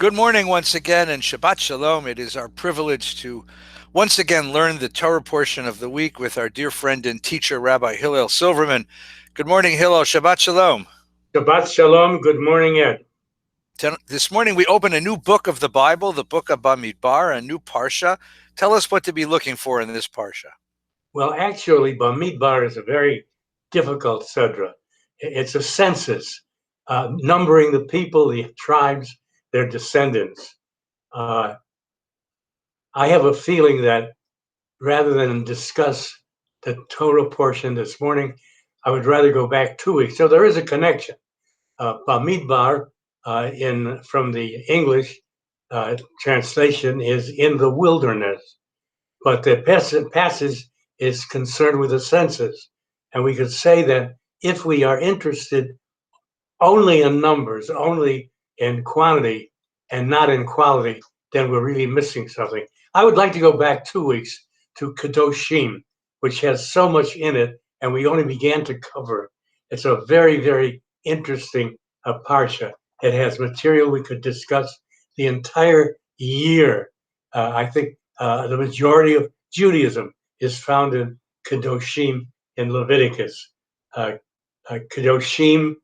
Good morning once again, and Shabbat Shalom. It is our privilege to once again learn the Torah portion of the week with our dear friend and teacher, Rabbi Hillel Silverman. Good morning, Hillel. Shabbat Shalom. Shabbat Shalom. Good morning, Ed. This morning we open a new book of the Bible, the book of Bamidbar, a new parsha. Tell us what to be looking for in this parsha. Well, actually, Bamidbar is a very difficult sudra. It's a census, numbering the people, the tribes, their descendants. I have a feeling that rather than discuss the Torah portion this morning, I would rather go back 2 weeks. So there is a connection. Bamidbar, from the English translation, is in the wilderness, but the passage is concerned with the census. And we could say that if we are interested only in numbers, only in quantity, and not in quality, then we're really missing something. I would like to go back 2 weeks to Kadoshim, which has so much in it, and we only began to cover it. It's a very, very interesting parsha. It has material we could discuss the entire year. I think the majority of Judaism is found in Kadoshim in Leviticus. Kadoshim,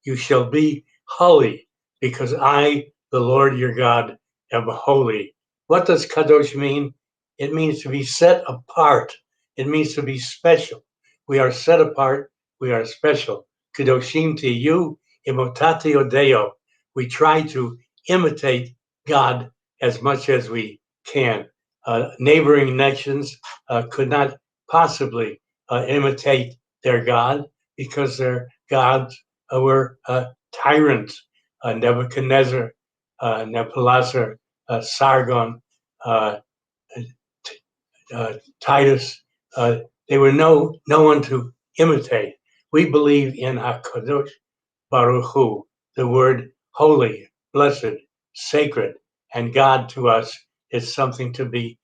you shall be holy, because I, the Lord your God, am holy. What does kadosh mean? It means to be set apart. It means to be special. We are set apart. We are special. Kadoshim to you, imotati odeo. We try to imitate God as much as we can. Neighboring nations could not possibly imitate their God, because their gods were tyrants. Nebuchadnezzar, Nebuchadnezzar, Sargon, Titus. They were no one to imitate. We believe in HaKadosh Baruch Hu, the word holy, blessed, sacred, and God to us is something to be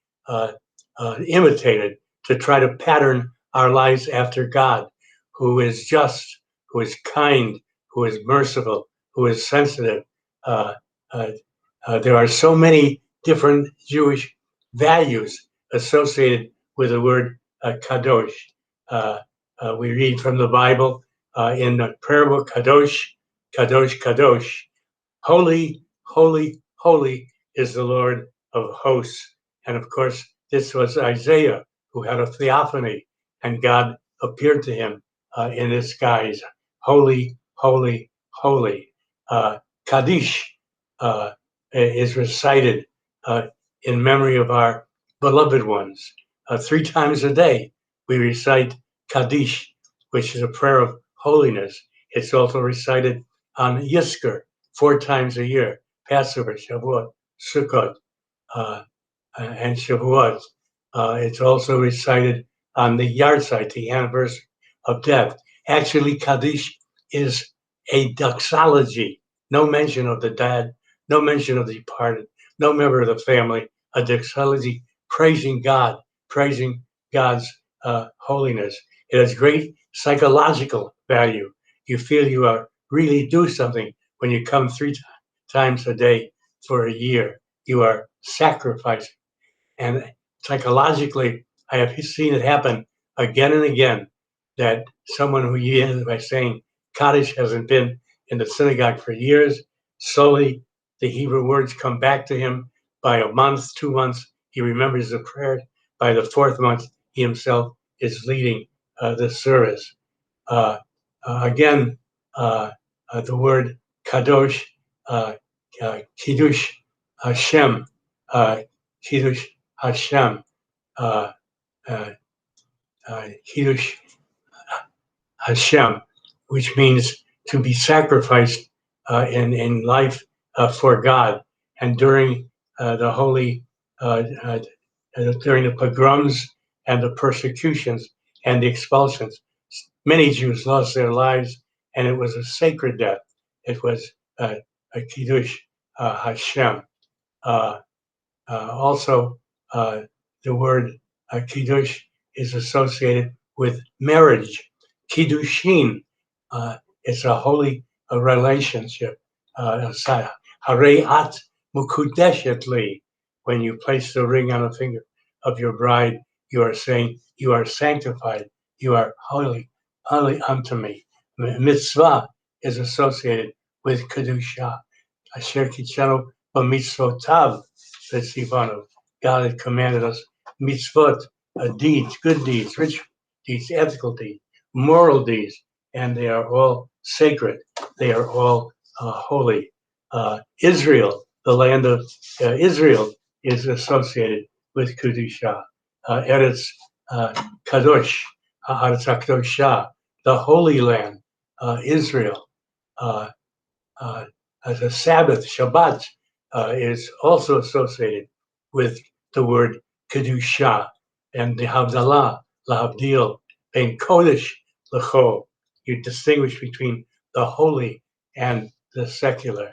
imitated, to try to pattern our lives after God, who is just, who is kind, who is merciful, who is sensitive. There are so many different Jewish values associated with the word kadosh. We read from the Bible in the prayer book, Kadosh, Kadosh, Kadosh. Holy, holy, holy is the Lord of hosts. And of course, this was Isaiah, who had a theophany, and God appeared to him in this guise. Holy, holy, holy. Kaddish is recited in memory of our beloved ones. 3 times a day, we recite Kaddish, which is a prayer of holiness. It's also recited on Yizkor 4 times a year: Passover, Shavuot, Sukkot, and Shavuot. It's also recited on the yahrzeit, the anniversary of death. Actually, Kaddish is a doxology. No mention of the dead, no mention of the departed, no member of the family. A doxology praising God, praising God's holiness. It has great psychological value. You feel you are really do something when you come 3 times a day for a year. You are sacrificing. And psychologically, I have seen it happen again and again, that someone who begins by saying Kaddish hasn't been in the synagogue for years, slowly the Hebrew words come back to him. By a month, 2 months, he remembers the prayer. By the 4th month, he himself is leading the service. Again, the word kadosh, kiddush Hashem, kiddush Hashem, kiddush Hashem, which means to be sacrificed in life for God. And during the holy, during the pogroms and the persecutions and the expulsions, many Jews lost their lives, and it was a sacred death. It was a kiddush Hashem. Also, the word kiddush is associated with marriage. Kiddushin, it's a holy relationship, Hareat mukudeshet li. When you place the ring on the finger of your bride, you are saying, you are sanctified, you are holy, holy unto me. Mitzvah is associated with Kedusha. Asher kitchanu b'mitzvotav v'tzivanu. God had commanded us mitzvot, deeds, good deeds, rich deeds, ethical deeds, moral deeds, and they are all sacred. They are all holy. Israel, the land of Israel, is associated with Kedusha. Eretz Kadosh, Eretz HaKadosha, the Holy Land, Israel. Uh, uh, the Sabbath, Shabbat, is also associated with the word Kedusha, and the Havdalah, Lahavdil, Ben Kodesh, Lecho. You distinguish between the holy and the secular.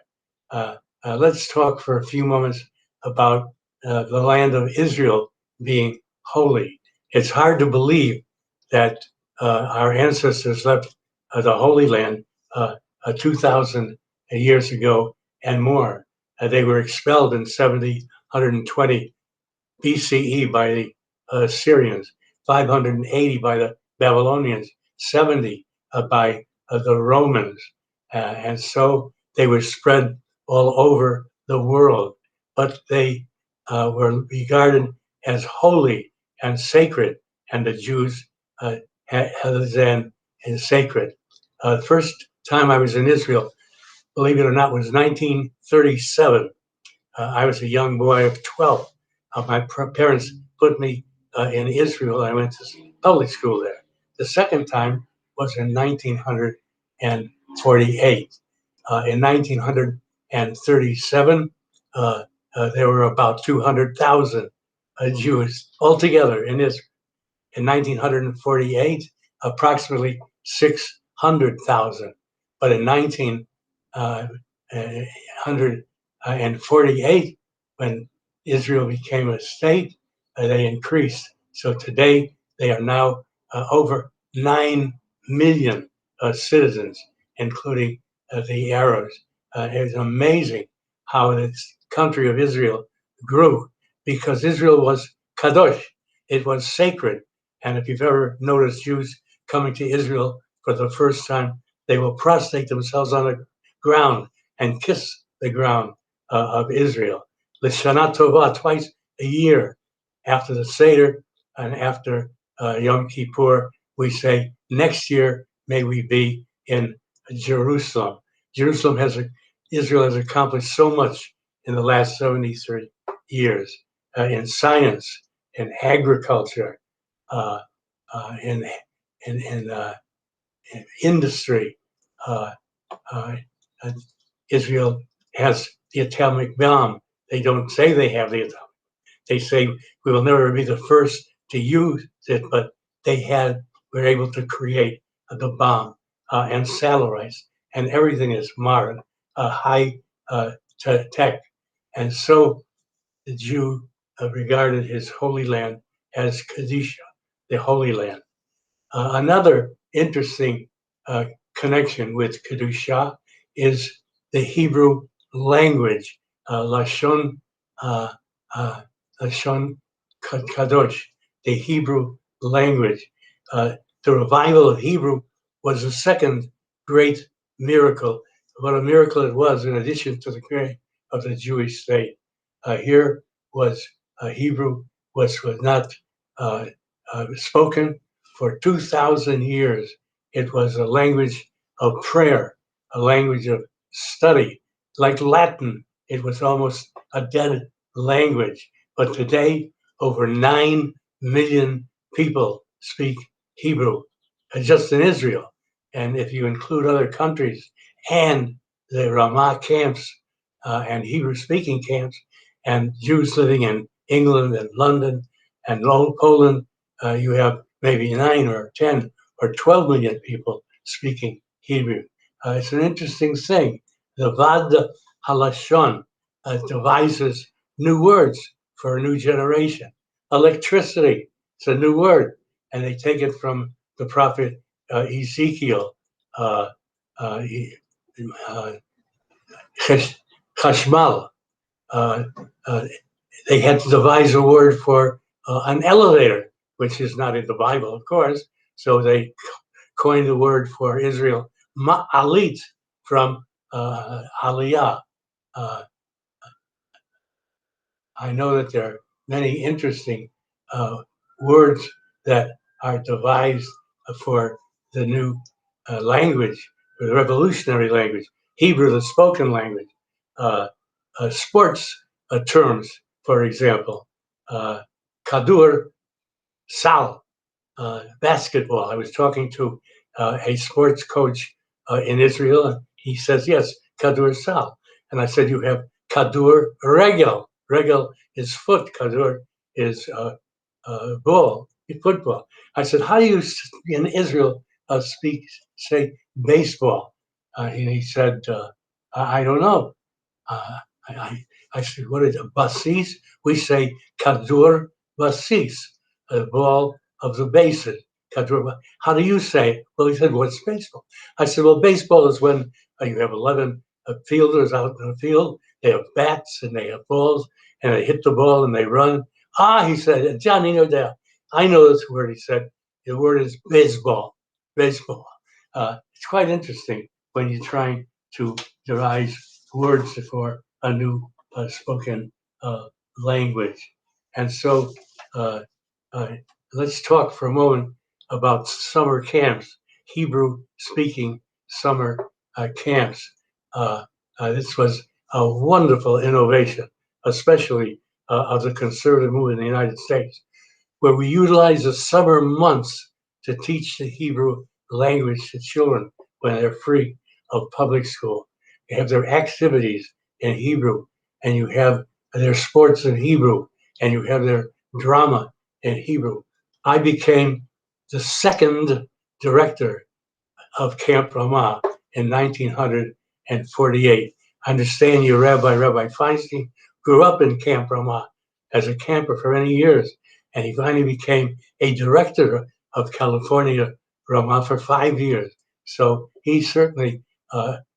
Let's talk for a few moments about the land of Israel being holy. It's hard to believe that our ancestors left the Holy Land 2,000 years ago and more. They were expelled in 720 BCE by the Assyrians, 580 by the Babylonians, 70 by the Romans. And so they were spread all over the world, but they were regarded as holy and sacred, and the Jews held them as sacred. The first time I was in Israel, believe it or not, was 1937. I was a young boy of 12. My parents put me in Israel. I went to public school there. The second time was in 1948. In 1937, there were about 200,000 Jews altogether in Israel. In 1948, approximately 600,000. But in 1948, when Israel became a state, they increased. So today they are now over 9 million citizens, including the Arabs. It's amazing how this country of Israel grew, because Israel was kadosh, it was sacred. And if you've ever noticed Jews coming to Israel for the first time, they will prostrate themselves on the ground and kiss the ground of Israel. L'Shana Tovah, twice a year, after the Seder and after Yom Kippur, we say, next year may we be in Jerusalem. Israel has accomplished so much in the last 73 years in science, in agriculture, uh, in industry. Uh, uh, Israel has the atomic bomb. They don't say they have the atomic. They say we will never be the first to use it, but were able to create the bomb and satellites, and everything is modern, high tech. And so the Jew regarded his holy land as Kadisha, the Holy Land. Another interesting connection with Kedusha is the Hebrew language, Lashon, uh, Lashon Kadosh, the Hebrew language. The revival of Hebrew was the second great miracle. What a miracle it was, in addition to the creation of the Jewish state. Here was Hebrew, was not spoken for 2,000 years. It was a language of prayer, a language of study. Like Latin, it was almost a dead language. But today, over 9 million people speak Hebrew, just in Israel. And if you include other countries and the Ramah camps and Hebrew speaking camps, and Jews living in England and London and Poland, you have maybe 9 or 10 or 12 million people speaking Hebrew. It's an interesting thing. The Vad Halashon devises new words for a new generation. Electricity, it's a new word, and they take it from the prophet Ezekiel. Chesed chashmal. Uh, they had to devise a word for an elevator, which is not in the Bible, of course. So they coined the word for Israel, ma'alit, from aliyah. Uh, I know that there are many interesting words that are devised for the new language, the revolutionary language, Hebrew, the spoken language, uh, sports terms, for example, kadur, sal, basketball. I was talking to a sports coach in Israel, and he says, yes, kadur sal. And I said, you have kadur regel. Regel is foot, kadur is ball, football. I said, how do you in Israel say baseball? And he said, I don't know. Uh, I said, what is a basis? We say kadur basis, a ball of the bases. How do you say it? Well, he said, what's baseball? I said, well, baseball is when you have 11 fielders out in the field. They have bats and they have balls and they hit the ball and they run. Ah, he said, Johnny, no doubt. I know this word. He said, the word is baseball. Baseball. It's quite interesting when you're trying to devise words for a new spoken language. And so uh, uh, let's talk for a moment about summer camps, Hebrew speaking summer camps. This was a wonderful innovation, especially of the conservative movement in the United States, where we utilize the summer months to teach the Hebrew language to children when they're free of public school. They have their activities in Hebrew, and you have their sports in Hebrew, and you have their drama in Hebrew. I became the second director of Camp Ramah in 1948. I understand your Rabbi Feinstein, grew up in Camp Ramah as a camper for many years, and he finally became a director of California Ramah for 5 years. So he certainly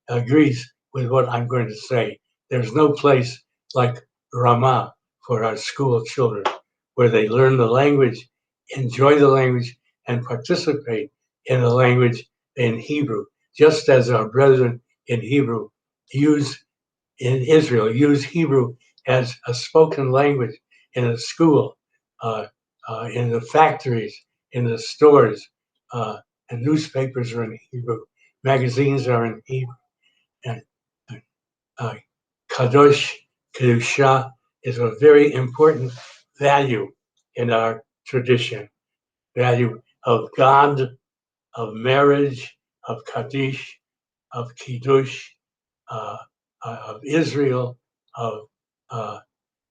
agrees with what I'm going to say. There's no place like Ramah for our school children, where they learn the language, enjoy the language, and participate in the language in Hebrew, just as our brethren in Hebrew use in Israel use Hebrew as a spoken language in a school, uh, in the factories, in the stores, and newspapers are in Hebrew, magazines are in Hebrew, and uh, kadosh, kedusha is a very important value in our tradition, value of God, of marriage, of kaddish, of kiddush, uh, of Israel, of uh,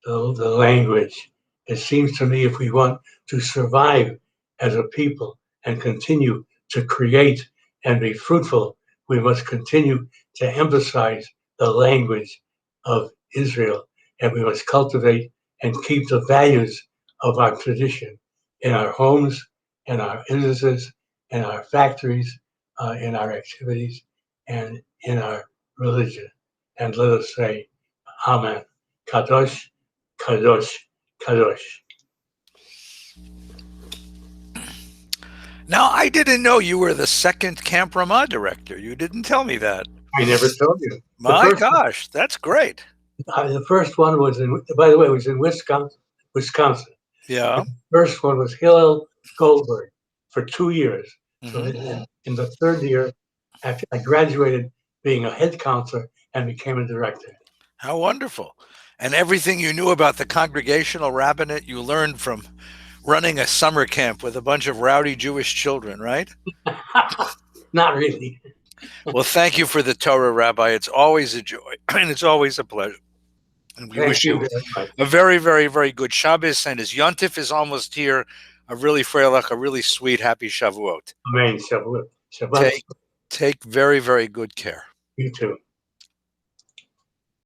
the language. It seems to me if we want to survive as a people and continue to create and be fruitful, we must continue to emphasize the language of Israel, and we must cultivate and keep the values of our tradition in our homes, in our businesses, in our factories, in our activities, and in our religion. And let us say, Amen. Kadosh, Kadosh, Kadosh. Now, I didn't know you were the second Camp Ramah director. You didn't tell me that. I never told you. The My first, gosh, that's great. the first one was in. By the way, it was in Wisconsin. Wisconsin. Yeah. The first one was Hillel Goldberg for 2 years. So Hmm. in the third year, I graduated being a head counselor and became a director. How wonderful. And everything you knew about the congregational rabbinate you learned from running a summer camp with a bunch of rowdy Jewish children, right? Not really. Well, thank you for the Torah, Rabbi. It's always a joy and it's always a pleasure. And we Thank wish you you very much. a very, very, very good Shabbos. And as Yontif is almost here, a really Freilich, a really sweet, happy Shavuot. Amen. Shabbat. Shabbat. Take, take very, very good care. You too.